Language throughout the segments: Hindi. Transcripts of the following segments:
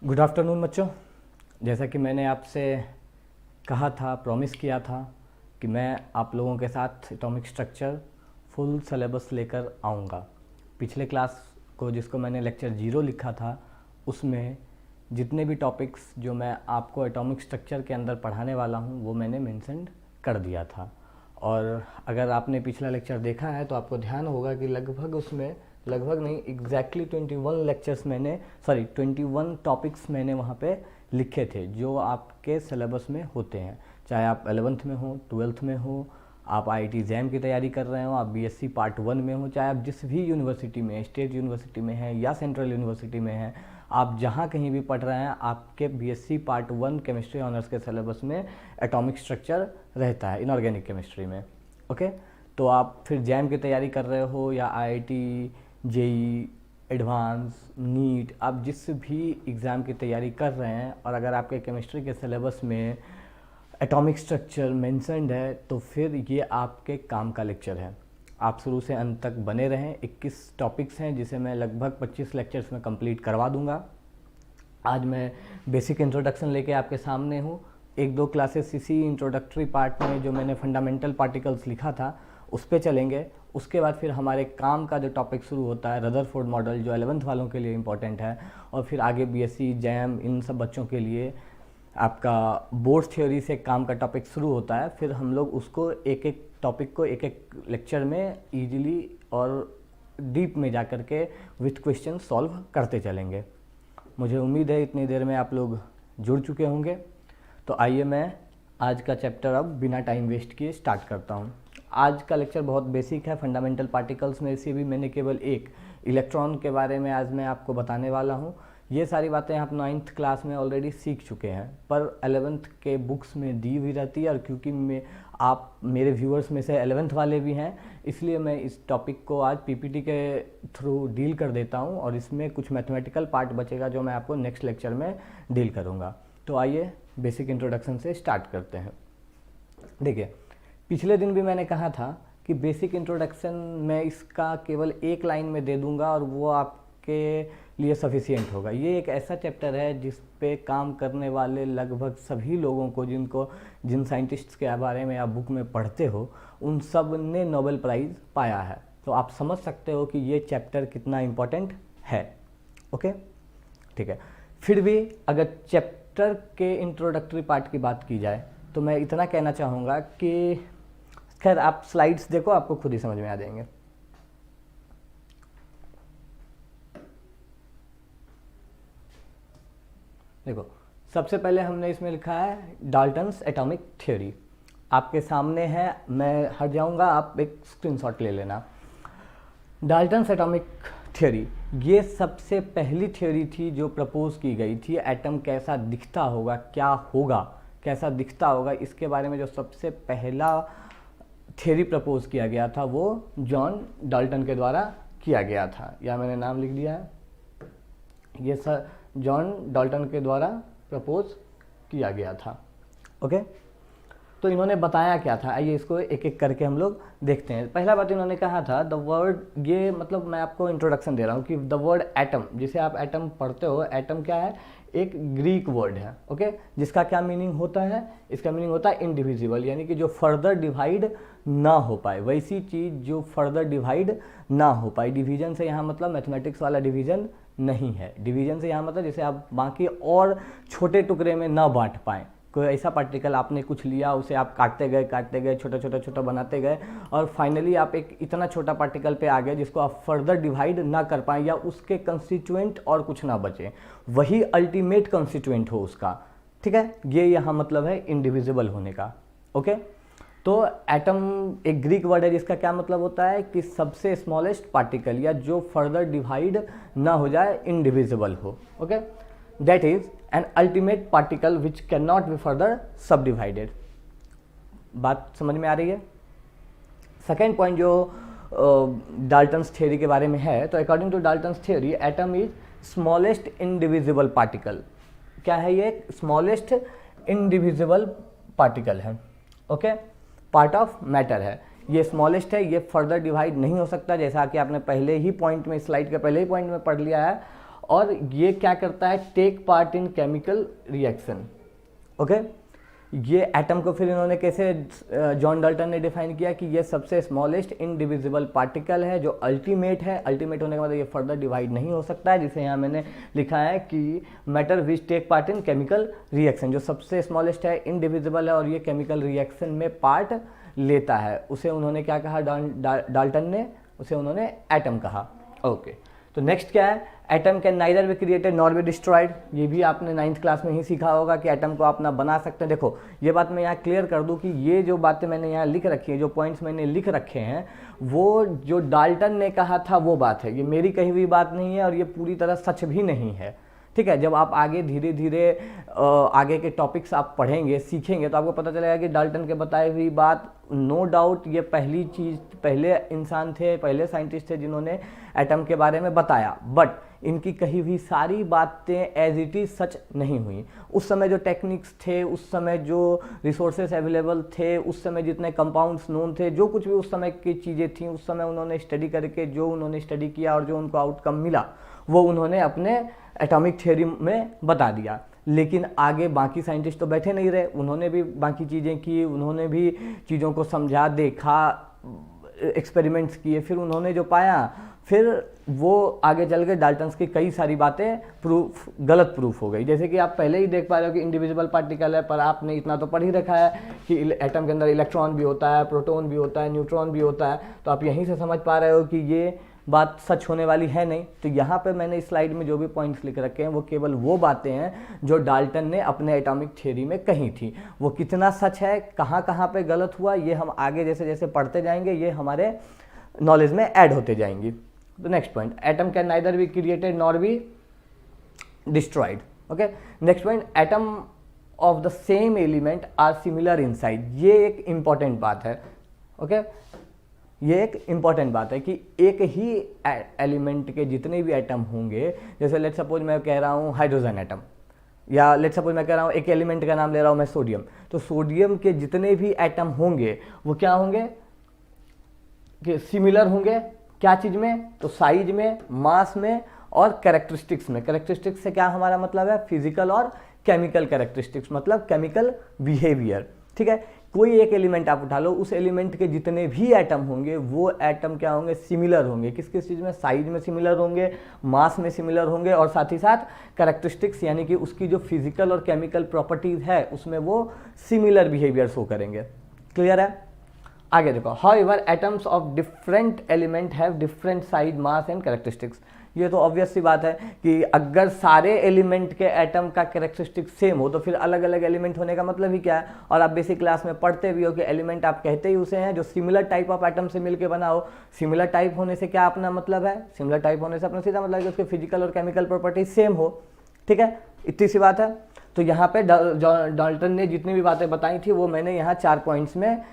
गुड आफ्टरनून बच्चों। जैसा कि मैंने आपसे कहा था, प्रॉमिस किया था कि मैं आप लोगों के साथ एटॉमिक स्ट्रक्चर फुल सिलेबस लेकर आऊँगा। पिछले क्लास को जिसको मैंने लेक्चर 0 लिखा था, उसमें जितने भी टॉपिक्स जो मैं आपको एटॉमिक स्ट्रक्चर के अंदर पढ़ाने वाला हूँ वो मैंने मेंशन कर दिया था। और अगर आपने पिछला लेक्चर देखा है तो आपको ध्यान होगा कि लगभग नहीं, एग्जैक्टली 21 लेक्चर्स मैंने 21 टॉपिक्स मैंने वहाँ पे लिखे थे जो आपके सिलेबस में होते हैं। चाहे आप 11th में हो, 12th में हो, आप IIT जैम की तैयारी कर रहे हो, आप BSc पार्ट 1 में हो, चाहे आप जिस भी यूनिवर्सिटी में, स्टेट यूनिवर्सिटी में हैं या सेंट्रल यूनिवर्सिटी में हैं, आप जहाँ कहीं भी पढ़ रहे हैं, आपके BSc पार्ट 1 केमिस्ट्री ऑनर्स के सिलेबस में एटॉमिक स्ट्रक्चर रहता है, इनऑर्गेनिक केमिस्ट्री में। ओके, तो आप फिर जैम की तैयारी कर रहे हो या IIT, JEE एडवांस, नीट, आप जिस भी एग्ज़ाम की तैयारी कर रहे हैं और अगर आपके केमिस्ट्री के सिलेबस में एटॉमिक स्ट्रक्चर मेंशन्ड है तो फिर ये आपके काम का लेक्चर है। आप शुरू से अंत तक बने रहें। 21 टॉपिक्स हैं जिसे मैं लगभग 25 लेक्चर्स में कंप्लीट करवा दूंगा। आज मैं बेसिक इंट्रोडक्शन लेके आपके सामने हूँ। 1-2 क्लासेस इसी इंट्रोडक्टरी पार्ट में जो मैंने फंडामेंटल पार्टिकल्स लिखा था उस पर चलेंगे। उसके बाद फिर हमारे काम का जो टॉपिक शुरू होता है रदरफोर्ड मॉडल, जो 11th वालों के लिए इम्पॉर्टेंट है, और फिर आगे BSc जैम इन सब बच्चों के लिए आपका बोर्ड थ्योरी से काम का टॉपिक शुरू होता है। फिर हम लोग उसको एक एक टॉपिक को एक एक लेक्चर में ईजिली और डीप में जा कर के विथ क्वेश्चन सॉल्व करते चलेंगे। मुझे उम्मीद है इतनी देर में आप लोग जुड़ चुके होंगे। तो आइए मैं आज का चैप्टर अब बिना टाइम वेस्ट किए स्टार्ट करता हूँ। आज का लेक्चर बहुत बेसिक है, फंडामेंटल पार्टिकल्स में से भी मैंने केवल एक इलेक्ट्रॉन के बारे में आज मैं आपको बताने वाला हूँ। ये सारी बातें आप 9th क्लास में ऑलरेडी सीख चुके हैं, पर 11th के बुक्स में दी हुई रहती है। और क्योंकि आप मेरे व्यूअर्स में से 11th वाले भी हैं, इसलिए मैं इस टॉपिक को आज PPT के थ्रू डील कर देता हूँ और इसमें कुछ मैथमेटिकल पार्ट बचेगा जो मैं आपको नेक्स्ट लेक्चर में डील करूँगा। तो आइए बेसिक इंट्रोडक्शन से स्टार्ट करते हैं। देखिए, पिछले दिन भी मैंने कहा था कि बेसिक इंट्रोडक्शन मैं इसका केवल एक लाइन में दे दूंगा और वो आपके लिए सफिशिएंट होगा। ये एक ऐसा चैप्टर है जिस पे काम करने वाले लगभग सभी लोगों को, जिन साइंटिस्ट्स के बारे में आप बुक में पढ़ते हो, उन सब ने नोबेल प्राइज़ पाया है। तो आप समझ सकते हो कि ये चैप्टर कितना इम्पोर्टेंट है। ओके, ठीक है। फिर भी अगर चैप्टर के इंट्रोडक्टरी पार्ट की बात की जाए तो मैं इतना कहना चाहूँगा कि खैर आप स्लाइड्स देखो, आपको खुद ही समझ में आ जाएंगे। देखो, सबसे पहले हमने इसमें लिखा है डाल्टन्स एटॉमिक थ्योरी। आपके सामने है, मैं हट जाऊंगा, आप एक स्क्रीनशॉट ले लेना। डाल्टन्स एटॉमिक थ्योरी ये सबसे पहली थ्योरी थी जो प्रपोज की गई थी। एटम कैसा दिखता होगा, क्या होगा, कैसा दिखता होगा, इसके बारे में जो सबसे पहला थ्योरी प्रपोज किया गया था वो जॉन डाल्टन के द्वारा किया गया था। या मैंने नाम लिख दिया है, ये सर जॉन डाल्टन के द्वारा प्रपोज किया गया था। ओके, तो इन्होंने बताया क्या था, आइए इसको एक एक करके हम लोग देखते हैं। पहला बात इन्होंने कहा था द वर्ड, ये मतलब मैं आपको इंट्रोडक्शन दे रहा हूँ कि द वर्ड एटम, जिसे आप एटम पढ़ते हो, एटम क्या है, एक ग्रीक वर्ड है। ओके, जिसका क्या मीनिंग होता है, इसका मीनिंग होता है इनडिविजिबल, यानी कि जो फर्दर डिवाइड ना हो पाए, वैसी चीज़ जो फर्दर डिवाइड ना हो पाए। डिवीजन से यहाँ मतलब मैथमेटिक्स वाला डिवीजन नहीं है। डिवीजन से यहाँ मतलब जैसे आप बाकी और छोटे टुकड़े में ना बांट पाएँ। कोई ऐसा पार्टिकल आपने कुछ लिया, उसे आप काटते गए, छोटा बनाते गए और फाइनली आप एक इतना छोटा पार्टिकल पे आ गए जिसको आप फर्दर डिवाइड ना कर पाएँ या उसके कंस्टिट्यूएंट और कुछ ना बचे, वही अल्टीमेट कंस्टिट्यूएंट हो उसका। ठीक है, ये यहाँ मतलब है इनडिविजिबल होने का। ओके, तो एटम एक ग्रीक वर्ड है जिसका क्या मतलब होता है कि सबसे स्मॉलेस्ट पार्टिकल, या जो फर्दर डिवाइड ना हो जाए, इनडिविजिबल हो। Okay, that is an ultimate particle which can not be further subdivided. बात समझ में आ रही है? सेकेंड पॉइंट जो डाल्टन्स थ्योरी के बारे में है, तो according to Dalton's theory atom is smallest indivisible particle. क्या है ये? स्मॉलेस्ट इंडिविजिबल पार्टिकल है, ओके, पार्ट ऑफ मैटर है। ये स्मॉलेस्ट है, ये फर्दर डिवाइड नहीं हो सकता, जैसा कि आपने पहले ही पॉइंट में, स्लाइड के पहले ही पॉइंट में पढ़ लिया है। और ये क्या करता है? Take part in chemical reaction, okay. ये एटम को फिर इन्होंने कैसे, जॉन डाल्टन ने डिफाइन किया कि ये सबसे स्मॉलेस्ट इंडिविजिबल पार्टिकल है जो अल्टीमेट है। अल्टीमेट होने के बाद ये फर्दर डिवाइड नहीं हो सकता है, जिसे यहाँ मैंने लिखा है कि matter which take part in chemical reaction, जो सबसे स्मॉलेस्ट है, इनडिविजिबल है और ये केमिकल रिएक्शन में पार्ट लेता है, उसे उन्होंने क्या कहा? डाल्टन ने उसे उन्होंने एटम कहा, ओके। तो नेक्स्ट क्या है? Atom can neither be created nor be destroyed. ये भी आपने 9th क्लास में ही सीखा होगा कि एटम को आप ना बना सकते हैं। देखो ये बात मैं यहाँ क्लियर कर दूं कि ये जो बातें मैंने यहाँ लिख रखी है, जो पॉइंट्स मैंने लिख रखे हैं, वो जो डाल्टन ने कहा था वो बात है, ये मेरी कही हुई बात नहीं है और ये पूरी तरह सच भी नहीं है, ठीक है। जब आप आगे धीरे धीरे आगे के टॉपिक्स आप पढ़ेंगे, सीखेंगे, तो आपको पता चलेगा कि डाल्टन के बताई हुई बात, नो डाउट ये पहले इंसान थे, पहले साइंटिस्ट थे जिन्होंने एटम के बारे में बताया, बट इनकी कही हुई सारी बातें एज इट इज सच नहीं हुई। उस समय जो टेक्निक्स थे, उस समय जो रिसोर्सेस अवेलेबल थे, उस समय जितने कंपाउंड्स नोन थे, जो कुछ भी उस समय की चीज़ें थी, उस समय उन्होंने स्टडी करके जो उन्होंने स्टडी किया और जो उनको आउटकम मिला वो उन्होंने अपने एटॉमिक थ्योरी में बता दिया। लेकिन आगे बाकी साइंटिस्ट तो बैठे नहीं रहे, उन्होंने भी बाकी चीज़ें की, उन्होंने भी चीज़ों को समझा, देखा, एक्सपेरिमेंट्स किए, फिर उन्होंने जो पाया, फिर वो आगे चल के डाल्टन्स की कई सारी बातें गलत प्रूफ हो गई। जैसे कि आप पहले ही देख पा रहे हो कि इंडिविजुअल पार्टिकल है, पर आपने इतना तो पढ़ ही रखा है कि एटम के अंदर इलेक्ट्रॉन भी होता है, प्रोटॉन भी होता है, न्यूट्रॉन भी होता है, तो आप यहीं से समझ पा रहे हो कि ये बात सच होने वाली है नहीं। तो यहाँ पे मैंने इस स्लाइड में जो भी पॉइंट्स लिख रखे हैं वो केवल वो बातें हैं जो डाल्टन ने अपने एटॉमिक थ्योरी में कही थी। वो कितना सच है, कहाँ कहाँ पे गलत हुआ, ये हम आगे जैसे जैसे पढ़ते जाएंगे, ये हमारे नॉलेज में ऐड होते जाएंगी। तो next point, atom can neither be created nor be destroyed, okay. Next point, atom of the same element are similar in size. ये एक इंपॉर्टेंट बात है, ओके। ये एक इंपॉर्टेंट बात है कि एक ही एलिमेंट के जितने भी एटम होंगे, जैसे लेट्स सपोज मैं कह रहा हूँ हाइड्रोजन एटम, या लेट्स सपोज मैं कह रहा हूँ एक एलिमेंट का नाम ले रहा हूँ मैं सोडियम, तो सोडियम के जितने भी एटम होंगे वो क्या होंगे? कि सिमिलर होंगे। क्या चीज़ में? तो साइज में, मास में और कैरेक्टरिस्टिक्स में। कैरेक्टरिस्टिक्स से क्या हमारा मतलब है? फिजिकल और केमिकल कैरेक्टरिस्टिक्स, मतलब केमिकल बिहेवियर, ठीक है। कोई एक एलिमेंट आप उठा लो, उस एलिमेंट के जितने भी एटम होंगे वो एटम क्या होंगे? सिमिलर होंगे। किस किस चीज़ में? साइज में सिमिलर होंगे, मास में सिमिलर होंगे और साथ ही साथ कैरेक्टरिस्टिक्स यानी कि उसकी जो फिजिकल और केमिकल प्रॉपर्टीज है उसमें वो सिमिलर बिहेवियर शो करेंगे। क्लियर है? आगे देखो, however atoms of different element have different size, mass and characteristics. ये तो ऑब्वियस सी बात है कि अगर सारे एलिमेंट के एटम का कैरेक्टरिस्टिक सेम हो तो फिर अलग अलग एलिमेंट होने का मतलब ही क्या है? और आप बेसिक क्लास में पढ़ते भी हो कि एलिमेंट आप कहते ही उसे हैं जो सिमिलर टाइप ऑफ एटम से मिलकर बना हो। सिमिलर टाइप होने से क्या अपना मतलब है? सिमिलर टाइप होने से अपना सीधा मतलब है कि उसके फिजिकल और केमिकल प्रॉपर्टी सेम हो, ठीक है। इतनी सी बात है। तो यहाँ पे डाल्टन ने जितनी भी बातें बताई थी वो मैंने यहाँ 4 पॉइंट्स में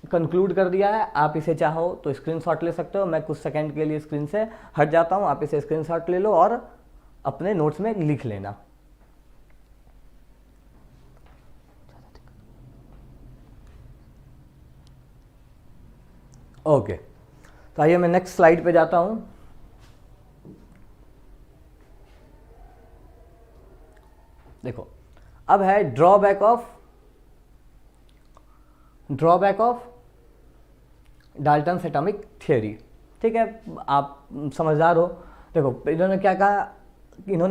कंक्लूड कर दिया है। आप इसे चाहो तो स्क्रीनशॉट ले सकते हो। मैं कुछ सेकंड के लिए स्क्रीन से हट जाता हूं, आप इसे स्क्रीनशॉट ले लो और अपने नोट्स में लिख लेना। ओके, तो आइए मैं नेक्स्ट स्लाइड पे जाता हूं। देखो, अब है drawback of Dalton's atomic theory, ठीक है। आप समझदार हो। देखो इन्होंने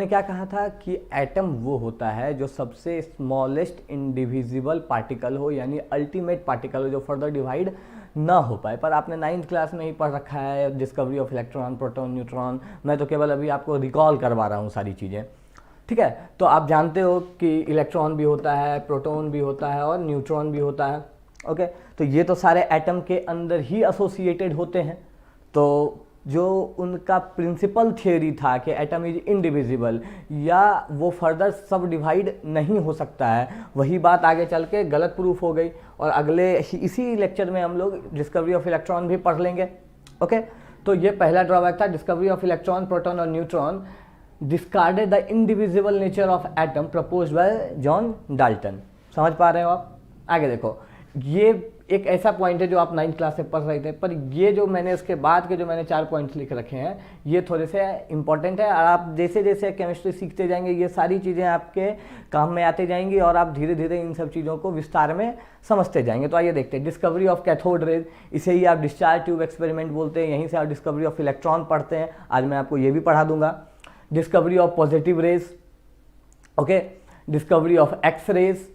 क्या कहा था कि एटम वो होता है जो सबसे स्मॉलेस्ट इंडिविजिबल पार्टिकल हो, यानी अल्टीमेट पार्टिकल हो जो फर्दर डिवाइड ना हो पाए। पर आपने 9th क्लास में ही पढ़ रखा है discovery of electron, proton, neutron. मैं तो केवल अभी आपको रिकॉल करवा रहा हूँ सारी चीज़ें, ठीक है। तो आप जानते हो कि इलेक्ट्रॉन भी होता है, प्रोटॉन भी होता है और न्यूट्रॉन भी होता है, ओके। तो ये तो सारे एटम के अंदर ही एसोसिएटेड होते हैं। तो जो उनका प्रिंसिपल थियोरी था कि एटम इज इंडिविजिबल या वो फर्दर सब डिवाइड नहीं हो सकता है, वही बात आगे चल के गलत प्रूफ हो गई। और अगले इसी लेक्चर में हम लोग डिस्कवरी ऑफ इलेक्ट्रॉन भी पढ़ लेंगे। ओके, तो ये पहला ड्रॉबैक था, डिस्कवरी ऑफ इलेक्ट्रॉन, प्रोटॉन और neutron discarded the indivisible nature of atom proposed by John Dalton. समझ पा रहे हो आप? आगे देखो, ये एक ऐसा पॉइंट है जो आप 9th क्लास से पढ़ रहे थे, पर ये जो मैंने इसके बाद के जो मैंने 4 पॉइंट्स लिख रखे हैं ये थोड़े से इंपॉर्टेंट है, और आप जैसे जैसे केमिस्ट्री सीखते जाएंगे ये सारी चीज़ें आपके काम में आते जाएंगी और आप धीरे धीरे इन सब चीज़ों को विस्तार में समझते जाएंगे। तो आइए देखते हैं, डिस्कवरी ऑफ कैथोड रेज, इसे ही आप डिस्चार्ज ट्यूब एक्सपेरिमेंट बोलते हैं, यहीं से आप डिस्कवरी ऑफ इलेक्ट्रॉन पढ़ते हैं, आज मैं आपको ये भी पढ़ा दूंगा। Discovery of positive rays, okay, discovery of X rays,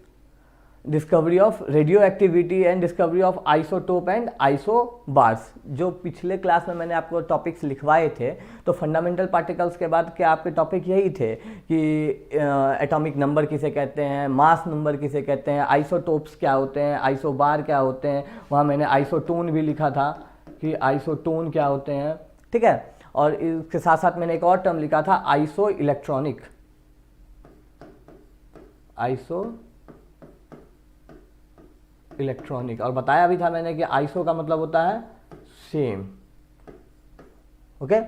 discovery of radioactivity and discovery of isotope and isobars. जो पिछले क्लास में मैंने आपको टॉपिक्स लिखवाए थे, तो फंडामेंटल पार्टिकल्स के बाद के आपके टॉपिक यही थे कि एटॉमिक नंबर किसे कहते हैं, मास नंबर किसे कहते हैं, आइसोटोप्स क्या होते हैं, आइसोबार क्या होते हैं, वहाँ मैंने आइसोटोन भी लिखा था कि आइसोटोन क्या होते हैं, ठीक है। और इसके साथ साथ मैंने एक और टर्म लिखा था आइसो इलेक्ट्रॉनिक, आइसो इलेक्ट्रॉनिक, और बताया भी था मैंने कि आइसो का मतलब होता है सेम। ओके,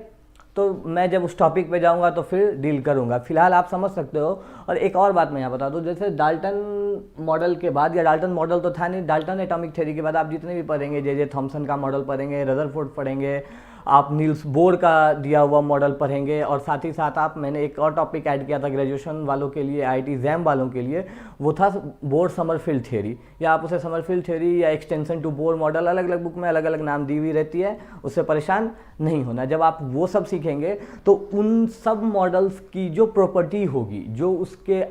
तो मैं जब उस टॉपिक पे जाऊंगा तो फिर डील करूंगा, फिलहाल आप समझ सकते हो। और एक और बात मैं यहाँ बता दूं, जैसे डाल्टन मॉडल के बाद, या डाल्टन मॉडल तो था नहीं, डाल्टन एटॉमिक थ्योरी के बाद आप जितने भी पढ़ेंगे, जे थॉमसन का मॉडल पढ़ेंगे, रदरफोर्ड पढ़ेंगे, आप नील्स बोर का दिया हुआ मॉडल पढ़ेंगे, और साथ ही साथ आप, मैंने एक और टॉपिक ऐड किया था ग्रेजुएशन वालों के लिए, आईआईटी एग्जाम वालों के लिए, वो था बोर समरफील्ड थ्योरी, या आप उसे समरफील्ड थ्योरी या एक्सटेंशन टू बोर मॉडल, अलग अलग बुक में अलग अलग नाम दी हुई रहती है, उससे परेशान नहीं होना। जब आप वो सब सीखेंगे तो उन सब मॉडल्स की जो प्रॉपर्टी होगी, जो उसके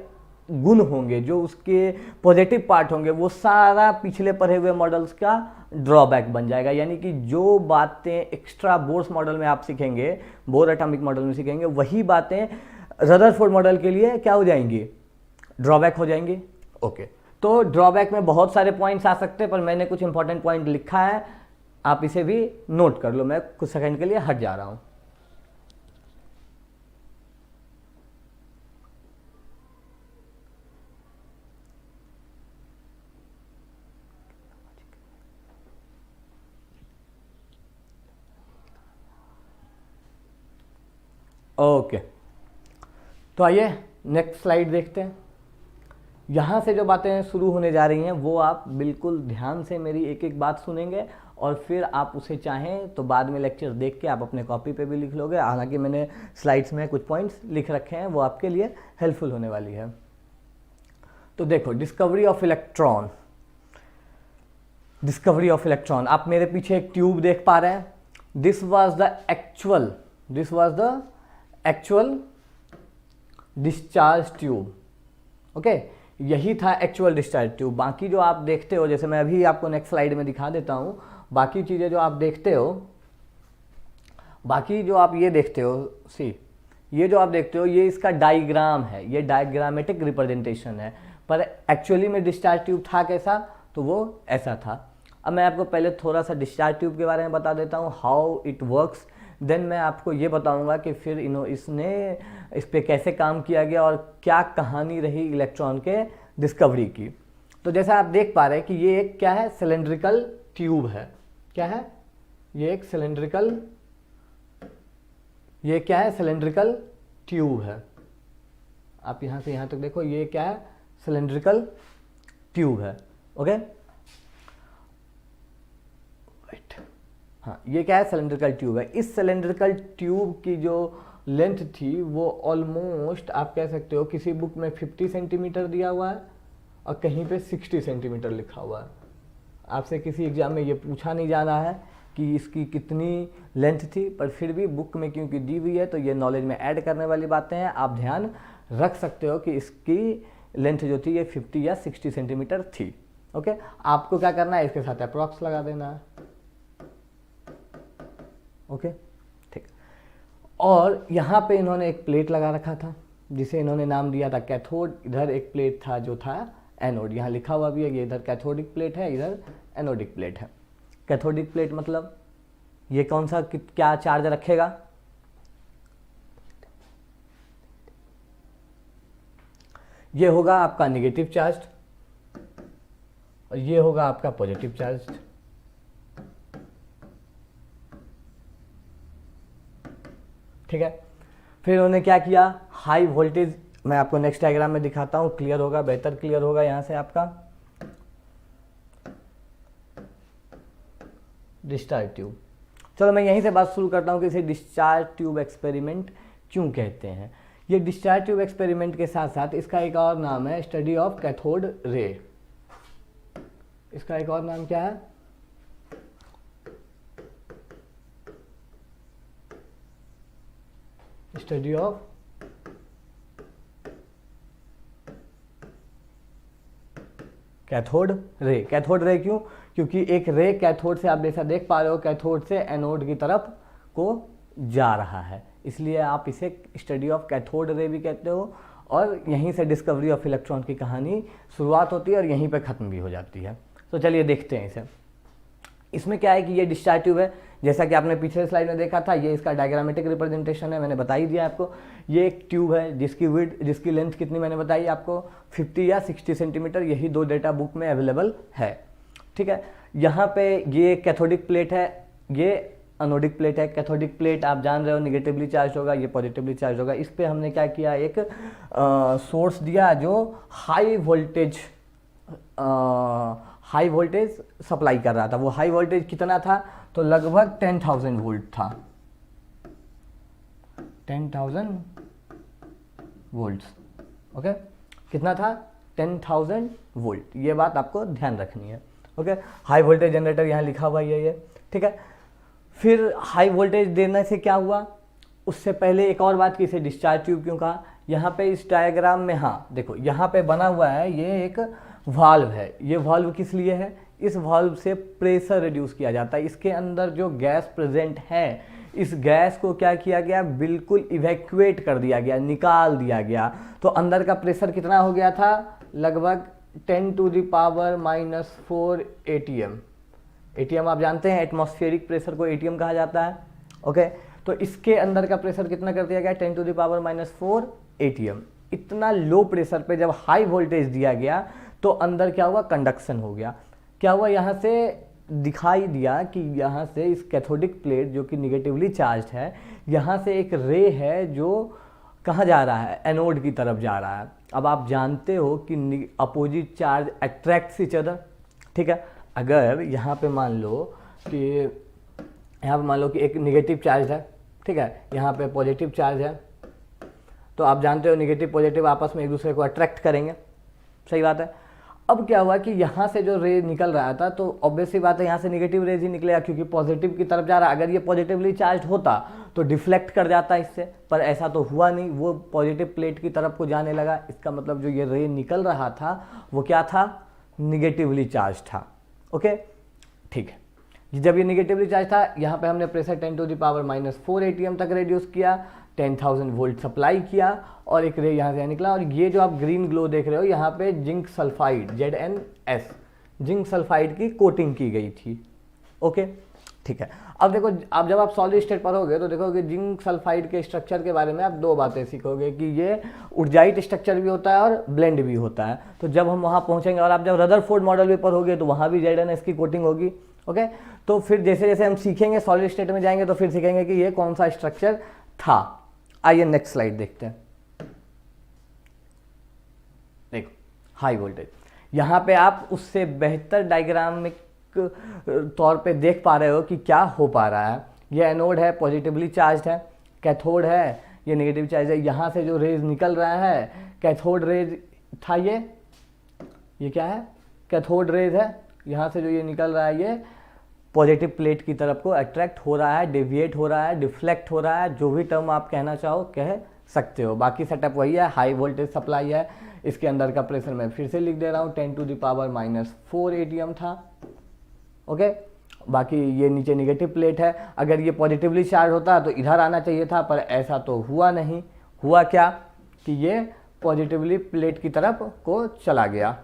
गुण होंगे, जो उसके पॉजिटिव पार्ट होंगे, वो सारा पिछले पढ़े हुए मॉडल्स का ड्रॉबैक बन जाएगा। यानी कि जो बातें एक्स्ट्रा बोर्स मॉडल में आप सीखेंगे, बोर एटॉमिक मॉडल में सीखेंगे, वही बातें रदरफोर्ड मॉडल के लिए क्या हो जाएंगी, ड्रॉबैक हो जाएंगी। ओके, तो ड्रॉबैक में बहुत सारे पॉइंट्स आ सकते हैं, पर मैंने कुछ इंपॉर्टेंट पॉइंट लिखा है, आप इसे भी नोट कर लो। मैं कुछ सेकंड के लिए हट जा रहा हूं। ओके, तो आइए नेक्स्ट स्लाइड देखते हैं। यहाँ से जो बातें शुरू होने जा रही हैं वो आप बिल्कुल ध्यान से मेरी एक एक बात सुनेंगे, और फिर आप उसे चाहें तो बाद में लेक्चर देख के आप अपने कॉपी पे भी लिख लोगे। हालांकि मैंने स्लाइड्स में कुछ पॉइंट्स लिख रखे हैं, वो आपके लिए हेल्पफुल होने वाली है। तो देखो, discovery of electron, discovery of electron, आप मेरे पीछे एक ट्यूब देख पा रहे हैं। This was the actual discharge tube. Okay, यही था एक्चुअल डिस्चार्ज ट्यूब। बाकी जो आप देखते हो, जैसे मैं अभी आपको नेक्स्ट स्लाइड में दिखा देता हूं, बाकी चीजें जो आप देखते हो, बाकी जो आप ये देखते हो, सी ये जो आप देखते हो, ये इसका डायग्राम है, ये डायग्रामेटिक रिप्रेजेंटेशन है, पर एक्चुअली में डिस्चार्ज ट्यूब था कैसा, तो वो ऐसा था। अब मैं आपको पहले थोड़ा सा डिस्चार्ज ट्यूब के बारे में बता देता हूँ, हाउ इट वर्क्स, देन मैं आपको ये बताऊंगा कि फिर इसने इस पे कैसे काम किया गया और क्या कहानी रही इलेक्ट्रॉन के डिस्कवरी की। तो जैसा आप देख पा रहे हैं कि ये एक क्या है, सिलेंड्रिकल ट्यूब है। क्या है ये? एक सिलेंड्रिकल, ये क्या है, सिलेंड्रिकल ट्यूब है। आप यहाँ से यहाँ तक देखो, ये क्या है, सिलेंड्रिकल ट्यूब है। ओके, हाँ, ये क्या है, सिलेंड्रिकल ट्यूब है। इस सिलेंड्रिकल ट्यूब की जो लेंथ थी वो ऑलमोस्ट आप कह सकते हो, किसी बुक में 50 सेंटीमीटर दिया हुआ है और कहीं पे 60 सेंटीमीटर लिखा हुआ है। आपसे किसी एग्जाम में ये पूछा नहीं जा रहा है कि इसकी कितनी लेंथ थी, पर फिर भी बुक में क्योंकि दी हुई है तो ये नॉलेज में ऐड करने वाली बातें हैं। आप ध्यान रख सकते हो कि इसकी लेंथ जो थी ये 50 या 60 सेंटीमीटर थी। ओके, आपको क्या करना है, इसके साथ अप्रॉक्स लगा देना है। ओके, ठीक। और यहाँ पे इन्होंने एक प्लेट लगा रखा था जिसे इन्होंने नाम दिया था कैथोड। इधर एक प्लेट था जो था एनोड, यहाँ लिखा हुआ भी है, ये इधर कैथोडिक प्लेट है, इधर एनोडिक प्लेट है। कैथोडिक प्लेट मतलब ये कौन सा क्या चार्ज रखेगा, ये होगा आपका नेगेटिव चार्ज और ये होगा आपका पॉजिटिव चार्ज। ठीक है, फिर उन्होंने क्या किया, हाई वोल्टेज, मैं आपको नेक्स्ट डायग्राम में दिखाता हूं, क्लियर होगा, बेहतर क्लियर होगा यहां से आपका। डिस्चार्ज ट्यूब, चलो मैं यहीं से बात शुरू करता हूं कि इसे डिस्चार्ज ट्यूब एक्सपेरिमेंट क्यों कहते हैं। ये डिस्चार्ज ट्यूब एक्सपेरिमेंट के साथ साथ इसका एक और नाम है स्टडी ऑफ कैथोड रे। इसका एक और नाम क्या है, study of cathode ray. Cathode ray क्यों, क्योंकि एक रे कैथोड से, आप जैसा देख पा रहे हो, कैथोड से एनोड की तरफ को जा रहा है, इसलिए आप इसे स्टडी ऑफ कैथोड रे भी कहते हो। और यहीं से डिस्कवरी ऑफ इलेक्ट्रॉन की कहानी शुरुआत होती है और यहीं पे ख़त्म भी हो जाती है। तो चलिए देखते हैं इसे। इसमें क्या है कि ये डिस्चार्ज ट्यूब है, जैसा कि आपने पिछले स्लाइड में देखा था, ये इसका डायग्रामेटिक रिप्रेजेंटेशन है, मैंने बता ही दिया आपको। ये एक ट्यूब है जिसकी विड्थ, जिसकी लेंथ कितनी मैंने बताई आपको, 50 या 60 सेंटीमीटर, यही दो डेटा बुक में अवेलेबल है। ठीक है, यहाँ पे ये कैथोडिक प्लेट है, ये अनोडिक प्लेट है। कैथोडिक प्लेट आप जान रहे हो नेगेटिवली चार्ज होगा, ये पॉजिटिवली चार्ज होगा। इस पे हमने क्या किया, एक सोर्स दिया जो हाई वोल्टेज सप्लाई कर रहा था। वो हाई वोल्टेज कितना था, तो लगभग 10,000 वोल्ट था, 10,000 वोल्ट्स। ओके, कितना था, 10,000 वोल्ट। ये बात आपको ध्यान रखनी है। ओके, हाई वोल्टेज जनरेटर यहाँ लिखा हुआ है ये। ठीक है, फिर हाई वोल्टेज देने से क्या हुआ, उससे पहले एक और बात की, इसे डिस्चार्ज ट्यूब क्यों कहा। यहाँ पे इस डायग्राम में, हाँ देखो यहाँ पे बना हुआ है, ये एक वाल्व है। ये वाल्व किस लिए है, इस वाल्व से प्रेशर रिड्यूस किया जाता है। इसके अंदर जो गैस प्रेजेंट है, इस गैस को क्या किया गया, बिल्कुल इवैक्यूएट कर दिया गया, निकाल दिया गया। तो अंदर का प्रेशर कितना हो गया था, लगभग 10⁻⁻⁴ ATM। ATM आप जानते हैं, एटमॉस्फेरिक प्रेशर को ATM कहा जाता है। ओके, तो इसके अंदर का प्रेशर कितना कर दिया गया, 10⁻⁻⁴ ATM। इतना लो प्रेशर पे जब हाई वोल्टेज दिया गया तो अंदर क्या हुआ, कंडक्शन हो गया। क्या हुआ, यहाँ से दिखाई दिया कि यहाँ से इस कैथोडिक प्लेट जो कि निगेटिवली चार्ज है, यहाँ से एक रे है जो कहाँ जा रहा है, एनोड की तरफ जा रहा है। अब आप जानते हो कि opposite charge attracts each other. ठीक है, अगर यहाँ पे मान लो कि एक नेगेटिव चार्ज है, ठीक है, यहाँ पे पॉजिटिव चार्ज है, तो आप जानते हो नेगेटिव पॉजिटिव आपस में एक दूसरे को अट्रैक्ट करेंगे, सही बात है। अब क्या हुआ कि यहाँ से जो रे निकल रहा था, तो ऑब्वियसली बात है यहाँ से नेगेटिव रेज ही निकलेगा, क्योंकि पॉजिटिव की तरफ जा रहा है। अगर ये पॉजिटिवली चार्ज होता तो डिफ्लेक्ट कर जाता इससे, पर ऐसा तो हुआ नहीं, वो पॉजिटिव प्लेट की तरफ को जाने लगा। इसका मतलब जो ये रे निकल रहा था वो क्या था, निगेटिवली चार्ज था। ओके, ठीक है, जब ये निगेटिवली चार्ज था, यहाँ पे हमने प्रेशर 10⁻⁻⁴ ATM तक रिड्यूस किया, 10,000 वोल्ट सप्लाई किया और एक रे यहाँ से निकला। और ये जो आप ग्रीन ग्लो देख रहे हो, यहाँ पे zinc sulphide ZnS, zinc sulphide की कोटिंग की गई थी। ओके, ठीक है। अब देखो, अब जब आप सॉलिड स्टेट पर होगे तो देखोगे जिंक सल्फाइड के स्ट्रक्चर के बारे में आप दो बातें सीखोगे कि ये ऊर्जाइट स्ट्रक्चर भी होता है और ब्लेंड भी होता है। तो जब हम वहाँ पहुँचेंगे और आप जब रदरफोर्ड मॉडल भी पर होगे तो वहाँ भी ZnS की कोटिंग होगी। ओके, तो फिर जैसे जैसे हम सीखेंगे, सॉलिड स्टेट में जाएंगे तो फिर सीखेंगे कि ये कौन सा स्ट्रक्चर था। आइए नेक्स्ट स्लाइड देखते हैं। देखो, हाई वोल्टेज, यहाँ पे आप उससे बेहतर डायग्रामिक तौर पे देख पा रहे हो कि क्या हो पा रहा है। ये एनोड है, पॉजिटिवली चार्ज है, कैथोड है, ये नेगेटिव चार्ज है। यहाँ से जो रेज निकल रहा है, कैथोड रेज था, ये क्या है, कैथोड रेज है। यहाँ से जो ये निकल रहा है, ये पॉजिटिव प्लेट की तरफ को अट्रैक्ट हो रहा है, डेविएट हो रहा है, डिफ्लेक्ट हो रहा है, जो भी टर्म आप कहना चाहो कह सकते हो। बाकी सेटअप वही है, हाई वोल्टेज सप्लाई है। इसके अंदर का प्रेशर मैं फिर से लिख दे रहा हूँ, 10⁻⁻⁴ ATM था। ओके, बाकी ये नीचे निगेटिव प्लेट है। अगर ये पॉजिटिवली चार्ज होता तो इधर आना चाहिए था, पर ऐसा तो हुआ नहीं। हुआ क्या कि ये पॉजिटिवली प्लेट की तरफ को चला गया।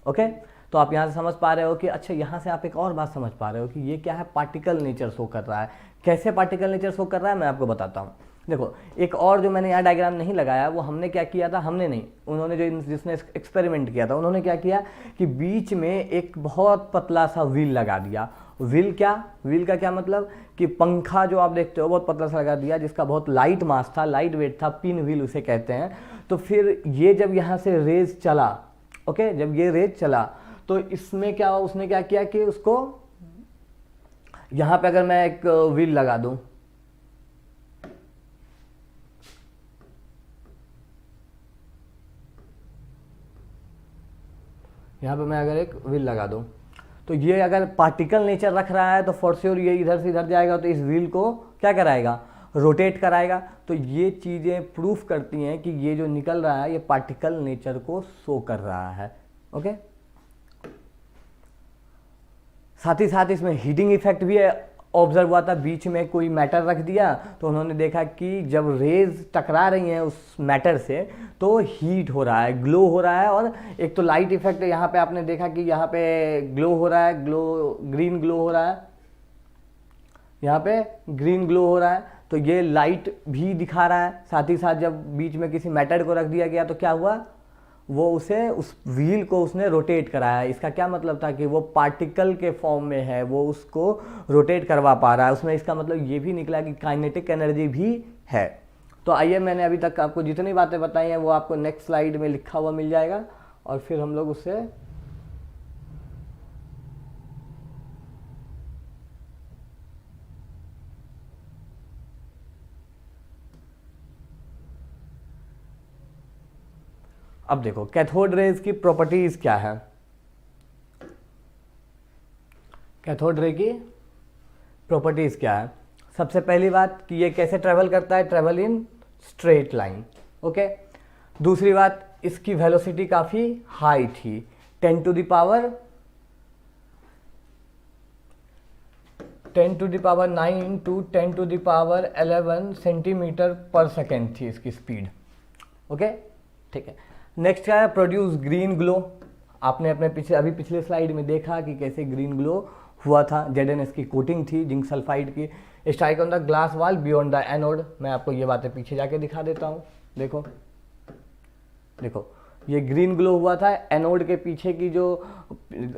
ओके, तो आप यहाँ से समझ पा रहे हो कि अच्छा, यहाँ से आप एक और बात समझ पा रहे हो कि ये क्या है, पार्टिकल नेचर शो कर रहा है। कैसे पार्टिकल नेचर शो कर रहा है मैं आपको बताता हूँ। देखो, एक और जो मैंने यहाँ डायग्राम नहीं लगाया, वो हमने क्या किया था, हमने नहीं, उन्होंने जो जिसने एक्सपेरिमेंट किया था उन्होंने क्या किया कि बीच में एक बहुत पतला सा व्हील लगा दिया। व्हील का क्या मतलब कि पंखा जो आप देखते हो बहुत पतला सा लगा दिया, जिसका बहुत लाइट मास था, लाइट वेट था, पिन व्हील उसे कहते हैं। तो फिर ये जब यहाँ से रेज चला, ओके, जब ये रेज चला तो इसमें क्या हुआ, उसने क्या किया कि उसको यहाँ पे अगर मैं एक व्हील लगा दूं, यहाँ पे मैं अगर एक व्हील लगा दूं, तो ये अगर पार्टिकल नेचर रख रहा है तो फॉर श्योर ये इधर से इधर जाएगा, तो इस व्हील को क्या कराएगा, रोटेट कराएगा। तो ये चीज़ें प्रूफ करती हैं कि ये जो निकल रहा है ये पार्टिकल नेचर को शो कर रहा है। ओके, साथ ही साथ इसमें हीटिंग इफेक्ट भी ऑब्जर्व हुआ था। बीच में कोई मैटर रख दिया तो उन्होंने देखा कि जब रेज टकरा रही हैं उस मैटर से तो हीट हो रहा है, ग्लो हो रहा है, और एक तो लाइट इफेक्ट यहाँ पे आपने देखा कि यहाँ पे ग्लो हो रहा है, ग्रीन ग्लो हो रहा है, यहाँ पे ग्रीन ग्लो हो रहा है, तो ये लाइट भी दिखा रहा है। साथ ही साथ जब बीच में किसी मैटर को रख दिया गया तो क्या हुआ, वो उसे, उस व्हील को उसने रोटेट कराया। इसका क्या मतलब था कि वो पार्टिकल के फॉर्म में है, वो उसको रोटेट करवा पा रहा है। उसमें इसका मतलब ये भी निकला कि काइनेटिक एनर्जी भी है। तो आइए, मैंने अभी तक आपको जितनी बातें बताई हैं वो आपको नेक्स्ट स्लाइड में लिखा हुआ मिल जाएगा, और फिर हम लोग उससे अब देखो कैथोड रेज की प्रॉपर्टीज क्या है। कैथोड रे की प्रॉपर्टीज क्या है, सबसे पहली बात कि ये कैसे ट्रेवल करता है, travel in straight line. Okay, दूसरी बात, इसकी वेलोसिटी काफी हाई थी, 10 to the power 9 to 10 to the power 11 centimetre per second थी इसकी स्पीड। ओके, ठीक है। नेक्स्ट क्या है, प्रोड्यूस ग्रीन ग्लो। आपने अपने पिछले स्लाइड में देखा कि कैसे ग्रीन ग्लो हुआ था। ZnS की कोटिंग थी जिंक सल्फाइड की। Strike on the glass wall beyond the anode. मैं आपको ये बातें पीछे जाके दिखा देता हूँ। देखो देखो, ये ग्रीन ग्लो हुआ था एनोड के पीछे की जो,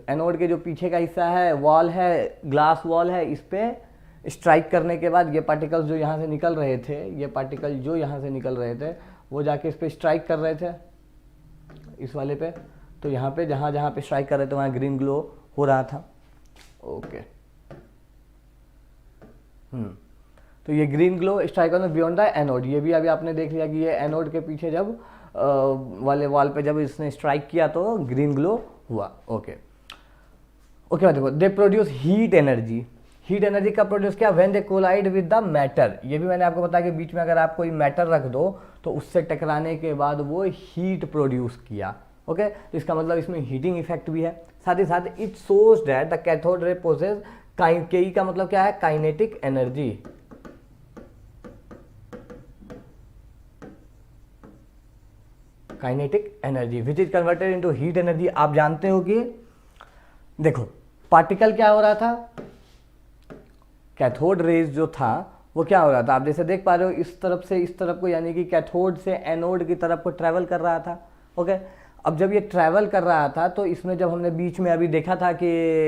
एनोड के जो पीछे का हिस्सा है, वॉल है, ग्लास वॉल है, इस पे स्ट्राइक करने के बाद ये पार्टिकल्स जो यहाँ से निकल रहे थे, ये पार्टिकल जो यहाँ से निकल रहे थे वो जाके इस पे स्ट्राइक कर रहे थे, इस वाले पे। तो यहाँ पे जहाँ पे स्ट्राइक कर रहे थे वहाँ ग्रीन ग्लो हो रहा था। ओके, तो ये green glow strike on beyond the anode, ये भी अभी आपने देख लिया कि ये एनोड के पीछे जब वाले वॉल पे जब इसने स्ट्राइक किया तो ग्रीन ग्लो हुआ। ओके ओके, देखो, they produce heat energy. Heat energy का प्रोड्यूस किया when they collide with the matter. ये भी मैंने आपको बताया कि बीच में अगर आप कोई मैटर रख दो तो उससे टकराने के बाद वो हीट प्रोड्यूस किया। ओके, तो इसका मतलब इसमें हीटिंग इफेक्ट भी है। साथ ही साथ it shows that the cathode ray possess, के का मतलब क्या है, kinetic energy. Kinetic energy which is converted into heat energy. आप जानते हो कि देखो पार्टिकल क्या हो रहा था, कैथोड रेज जो था वो क्या हो रहा था, आप जैसे देख पा रहे हो इस तरफ से इस तरफ को, यानी कि कैथोड से एनोड की तरफ को ट्रैवल कर रहा था। ओके, अब जब ये ट्रैवल कर रहा था तो इसमें जब हमने बीच में अभी देखा था कि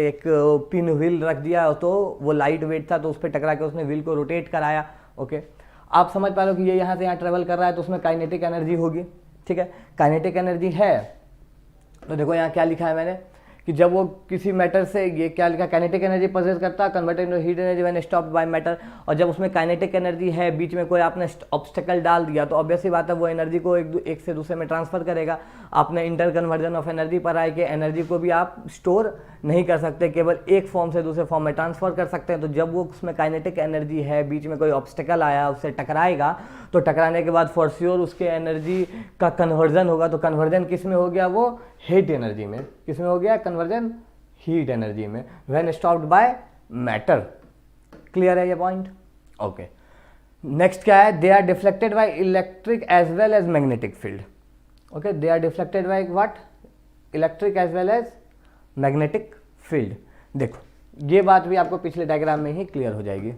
एक पिन व्हील रख दिया तो वो लाइट वेट था तो उस पर टकरा के उसने व्हील को रोटेट कराया। ओके, आप समझ पा रहे हो कि ये यहाँ से यहाँ ट्रैवल कर रहा है तो उसमें काइनेटिक एनर्जी होगी। ठीक है, काइनेटिक एनर्जी है। तो देखो यहाँ क्या लिखा है मैंने कि जब वो किसी मैटर से, ये क्या लिखा, काइनेटिक एनर्जी पोजेस करता, converted into heat energy when stopped by matter. और जब उसमें काइनेटिक एनर्जी है, बीच में कोई आपने ऑब्स्टेकल डाल दिया तो ऑब्वियसली बात है वो एनर्जी को एक से दूसरे में ट्रांसफर करेगा। आपने इंटर कन्वर्जन ऑफ एनर्जी पर आए कि एनर्जी को भी आप स्टोर नहीं कर सकते, केवल एक फॉर्म से दूसरे फॉर्म में ट्रांसफर कर सकते हैं। तो जब वो उसमें काइनेटिक एनर्जी है, बीच में कोई ऑब्स्टेकल आया, उससे टकराएगा तो टकराने के बाद फॉर श्योर उसके एनर्जी का कन्वर्जन होगा। तो कन्वर्जन किस में हो गया, वो हीट एनर्जी में। किस में हो गया कन्वर्जन, हीट एनर्जी में, when stopped by matter. Clear है ये पॉइंट? ओके, नेक्स्ट क्या है, they are deflected by electric as well as magnetic field. Okay, they are deflected by what, electric as well as magnetic field. देखो ये बात भी आपको पिछले डायग्राम में ही क्लियर हो जाएगी।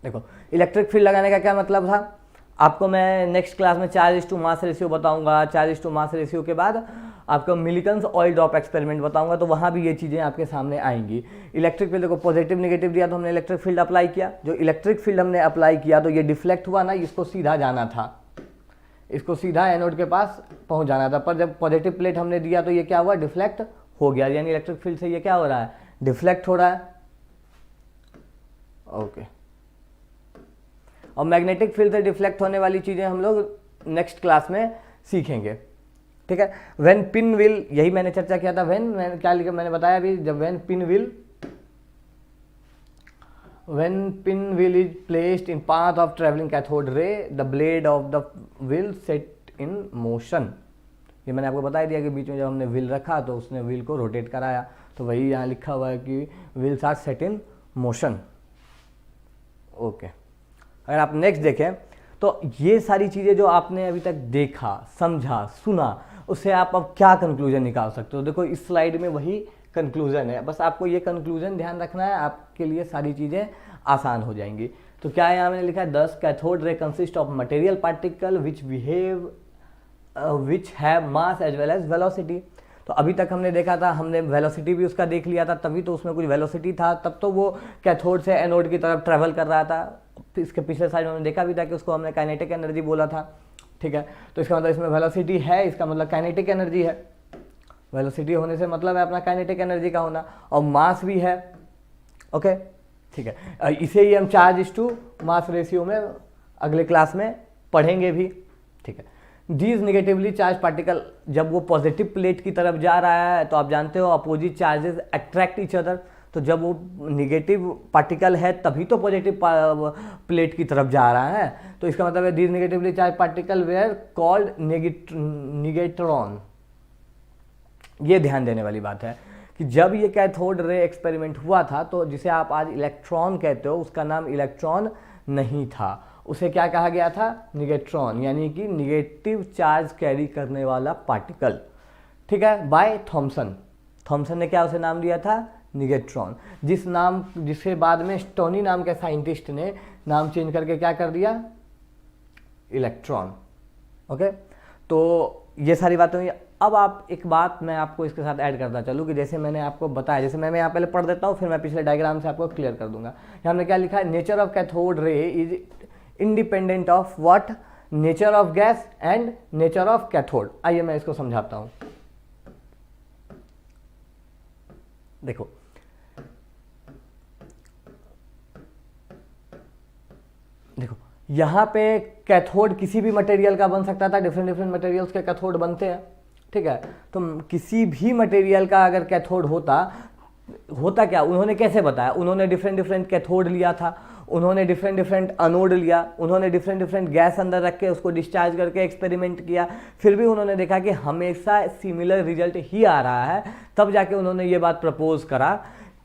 देखो इलेक्ट्रिक फील्ड लगाने का क्या मतलब था, आपको मैं नेक्स्ट क्लास में चार्ज टू मास रेशियो बताऊंगा, चार्ज टू मास रेशियो के बाद आपको मिलिकन्स ऑयल ड्रॉप एक्सपेरिमेंट बताऊंगा, तो वहाँ भी ये चीज़ें आपके सामने आएंगी। इलेक्ट्रिक फील्ड देखो पॉजिटिव नेगेटिव दिया तो हमने इलेक्ट्रिक फील्ड अप्लाई किया, जो इलेक्ट्रिक फील्ड हमने अप्लाई किया तो ये डिफ्लेक्ट हुआ ना, इसको सीधा जाना था, इसको सीधा एनोड के पास पहुँच जाना था, पर जब पॉजिटिव प्लेट हमने दिया तो ये क्या हुआ, डिफ्लेक्ट हो गया, यानी इलेक्ट्रिक फील्ड से ये क्या हो रहा है, डिफ्लेक्ट हो रहा है। ओके और मैग्नेटिक फील्ड से डिफ्लेक्ट होने वाली चीज़ें हम लोग नेक्स्ट क्लास में सीखेंगे, ठीक है। व्हेन पिन व्हील, यही मैंने चर्चा किया था, व्हेन मैंने क्या लिखा, मैंने बताया अभी, जब when pin wheel is placed in path of travelling cathode ray, the blade of the wheel set in motion. ये मैंने आपको बता दिया कि बीच में जब हमने व्हील रखा तो उसने व्हील को रोटेट कराया, तो वही यहाँ लिखा हुआ है कि wheels are set in motion. Okay अगर आप नेक्स्ट देखें तो ये सारी चीज़ें जो आपने अभी तक देखा, समझा, सुना, उससे आप अब क्या कंक्लूजन निकाल सकते हो। देखो इस स्लाइड में वही कंक्लूजन है, बस आपको ये कंक्लूजन ध्यान रखना है, आपके लिए सारी चीज़ें आसान हो जाएंगी। तो क्या है यहाँ मैंने लिखा है, 10 cathode ray consist of material particle which have mass as well as velocity. तो अभी तक हमने देखा था, हमने वेलोसिटी भी उसका देख लिया था, तभी तो उसमें कुछ वेलोसिटी था, तब तो वो कैथोड से एनोड की तरफ ट्रैवल कर रहा था। इसके पिछले साइड में हमने देखा भी था कि उसको हमने काइनेटिक एनर्जी बोला था, ठीक है। तो इसका मतलब इसमें वेलोसिटी है, इसका मतलब काइनेटिक एनर्जी है। वेलोसिटी होने से मतलब है अपना काइनेटिक एनर्जी का होना, और मास भी है, ओके ठीक है। इसे ही हम चार्ज टू मास रेशियो में अगले क्लास में पढ़ेंगे भी, ठीक है। दीज निगेटिवली चार्ज पार्टिकल, जब वो पॉजिटिव प्लेट की तरफ जा रहा है तो आप जानते हो opposite charges attract each other, तो जब वो निगेटिव पार्टिकल है तभी तो पॉजिटिव प्लेट की तरफ जा रहा है, तो इसका मतलब है these negatively charged particle were called negatron. ये ध्यान देने वाली बात है कि जब ये कैथोड रे एक्सपेरिमेंट हुआ था तो जिसे आप आज इलेक्ट्रॉन कहते हो उसका नाम इलेक्ट्रॉन नहीं था, उसे क्या कहा गया था, निगेट्रॉन, यानी कि निगेटिव चार्ज कैरी करने वाला पार्टिकल, ठीक है, बाय थॉमसन। थॉमसन ने क्या उसे नाम दिया था, निगेट्रॉन, जिसे बाद में स्टोनी नाम के साइंटिस्ट ने नाम चेंज करके क्या कर दिया, इलेक्ट्रॉन। ओके तो ये सारी बातें हुई। अब आप एक बात मैं आपको इसके साथ ऐड करता चलूँ कि जैसे मैंने आपको बताया, जैसे मैं यहाँ पहले पढ़ देता हूँ, फिर मैं पिछले डायग्राम से आपको क्लियर कर दूंगा। यहाँ हमने क्या लिखा है, nature of cathode ray is independent of what, nature of gas and nature of cathode. आइए मैं इसको समझाता हूँ। देखो देखो यहाँ पे कैथोड किसी भी मटेरियल का बन सकता था, डिफरेंट डिफरेंट मटेरियल्स के कैथोड बनते हैं, ठीक है। तो किसी भी मटेरियल का अगर कैथोड होता क्या, उन्होंने कैसे बताया, उन्होंने डिफरेंट डिफरेंट कैथोड लिया था, उन्होंने डिफरेंट डिफरेंट अनोड लिया, उन्होंने डिफरेंट डिफरेंट गैस अंदर रख के उसको डिस्चार्ज करके एक्सपेरिमेंट किया, फिर भी उन्होंने देखा कि हमेशा सिमिलर रिजल्ट ही आ रहा है। तब जाके उन्होंने ये बात प्रपोज करा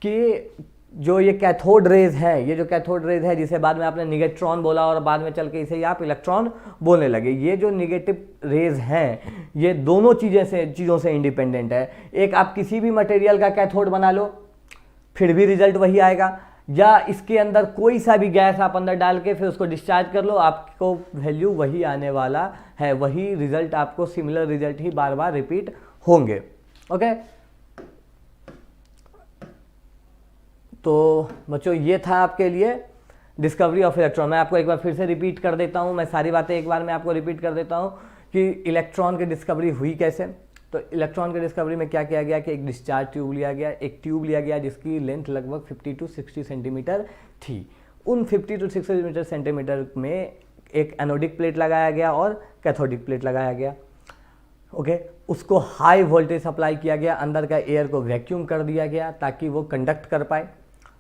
कि जो ये कैथोड रेज है, ये जो कैथोड रेज है जिसे बाद में आपने निगेट्रॉन बोला और बाद में चल के इसे आप इलेक्ट्रॉन बोलने लगे, ये जो निगेटिव रेज हैं ये दोनों चीज़ों से इंडिपेंडेंट है। एक आप किसी भी मटेरियल का कैथोड बना लो फिर भी रिजल्ट वही आएगा, या इसके अंदर कोई सा भी गैस आप अंदर डाल के फिर उसको डिस्चार्ज कर लो, आपको वैल्यू वही आने वाला है, वही रिजल्ट, आपको सिमिलर रिजल्ट ही बार बार रिपीट होंगे। ओके तो बच्चों ये था आपके लिए डिस्कवरी ऑफ इलेक्ट्रॉन। मैं आपको एक बार फिर से रिपीट कर देता हूँ, मैं सारी बातें एक बार मैं आपको रिपीट कर देता हूँ कि इलेक्ट्रॉन की डिस्कवरी हुई कैसे। तो इलेक्ट्रॉन की डिस्कवरी में क्या किया गया कि एक डिस्चार्ज ट्यूब लिया गया, एक ट्यूब लिया गया जिसकी लेंथ लगभग 50 to 60 सेंटीमीटर थी। उन 50 to 60 सेंटीमीटर में एक एनोडिक प्लेट लगाया गया और कैथोडिक प्लेट लगाया गया। ओके उसको हाई वोल्टेज सप्लाई किया गया, अंदर का एयर को वैक्यूम कर दिया गया ताकि वो कंडक्ट कर पाए,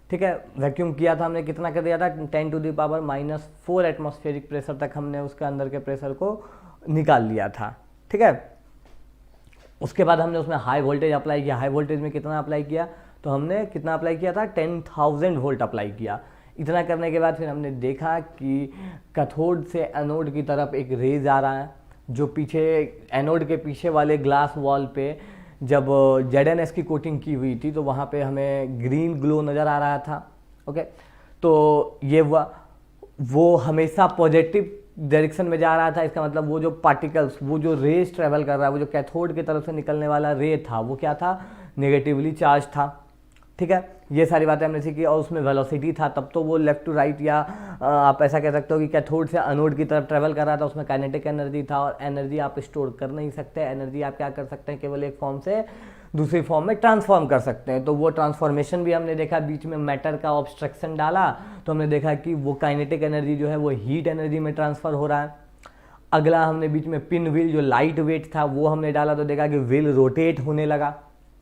ठीक है। वैक्यूम किया था हमने, कितना कर दिया था, 10⁻⁻⁴ एटमॉस्फेरिक प्रेशर तक हमने उसके अंदर के प्रेशर को निकाल लिया था, ठीक है। उसके बाद हमने उसमें हाई वोल्टेज अप्लाई किया। हाई वोल्टेज में कितना अप्लाई किया, तो हमने कितना अप्लाई किया था, 10,000 वोल्ट अप्लाई किया। इतना करने के बाद फिर हमने देखा कि कैथोड से एनोड की तरफ एक रेज आ रहा है, जो पीछे एनोड के पीछे वाले ग्लास वॉल पे जब ZNS की कोटिंग की हुई थी तो वहाँ पे हमें ग्रीन ग्लो नज़र आ रहा था। ओके, तो ये वो हमेशा पॉजिटिव डायरेक्शन में जा रहा था। इसका मतलब वो जो पार्टिकल्स, वो जो रेज ट्रेवल कर रहा है, वो जो कैथोड की तरफ से निकलने वाला रे था, वो क्या था, नेगेटिवली चार्ज था। ठीक है, ये सारी बातें हमने सीखी। और उसमें वेलोसिटी था, तब तो वो लेफ्ट टू राइट, या आप ऐसा कह सकते हो कि कैथोड से एनोड की तरफ ट्रेवल कर रहा था। उसमें काइनेटिक एनर्जी था, और एनर्जी आप स्टोर कर नहीं सकते। एनर्जी आप क्या कर सकते हैं, केवल एक फॉर्म से दूसरी फॉर्म में ट्रांसफॉर्म कर सकते हैं। तो वो ट्रांसफॉर्मेशन भी हमने देखा। बीच में मैटर का ऑब्स्ट्रक्शन डाला तो हमने देखा कि वो काइनेटिक एनर्जी जो है वो हीट एनर्जी में ट्रांसफर हो रहा है। अगला हमने बीच में पिन व्हील जो लाइट वेट था वो हमने डाला, तो देखा कि व्हील रोटेट होने लगा।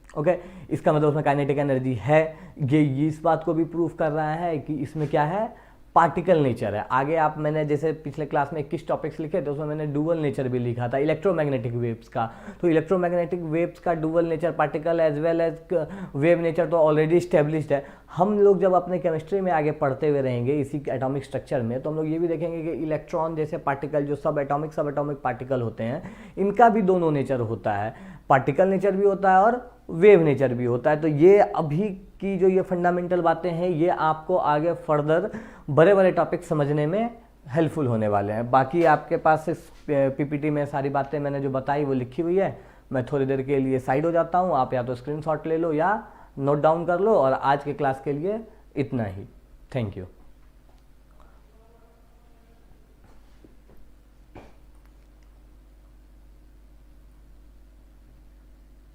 ओके, इसका मतलब उसमें काइनेटिक एनर्जी है। ये इस बात को भी प्रूव कर रहा है कि इसमें क्या है, पार्टिकल नेचर है। आगे आप, मैंने जैसे पिछले क्लास में 21 टॉपिक्स लिखे थे, उसमें मैंने डुअल नेचर भी लिखा था इलेक्ट्रोमैग्नेटिक वेव्स का। तो इलेक्ट्रोमैग्नेटिक वेव्स का dual nature, particle as well as wave nature तो ऑलरेडी स्टेब्लिश्ड है। हम लोग जब अपने केमिस्ट्री में आगे पढ़ते हुए रहेंगे इसी एटॉमिक स्ट्रक्चर में, तो हम लोग ये भी देखेंगे कि इलेक्ट्रॉन जैसे पार्टिकल, जो सब एटॉमिक पार्टिकल होते हैं, इनका भी दोनों नेचर होता है। पार्टिकल नेचर भी होता है और वेव नेचर भी होता है। तो ये अभी की जो ये फंडामेंटल बातें हैं, ये आपको आगे फर्दर बड़े बड़े टॉपिक समझने में हेल्पफुल होने वाले हैं। बाकी आपके पास इस पीपीटी में सारी बातें मैंने जो बताई वो लिखी हुई है। मैं थोड़ी देर के लिए साइड हो जाता हूँ, आप या तो स्क्रीनशॉट ले लो या नोट डाउन कर लो। और आज के क्लास के लिए इतना ही। Thank you.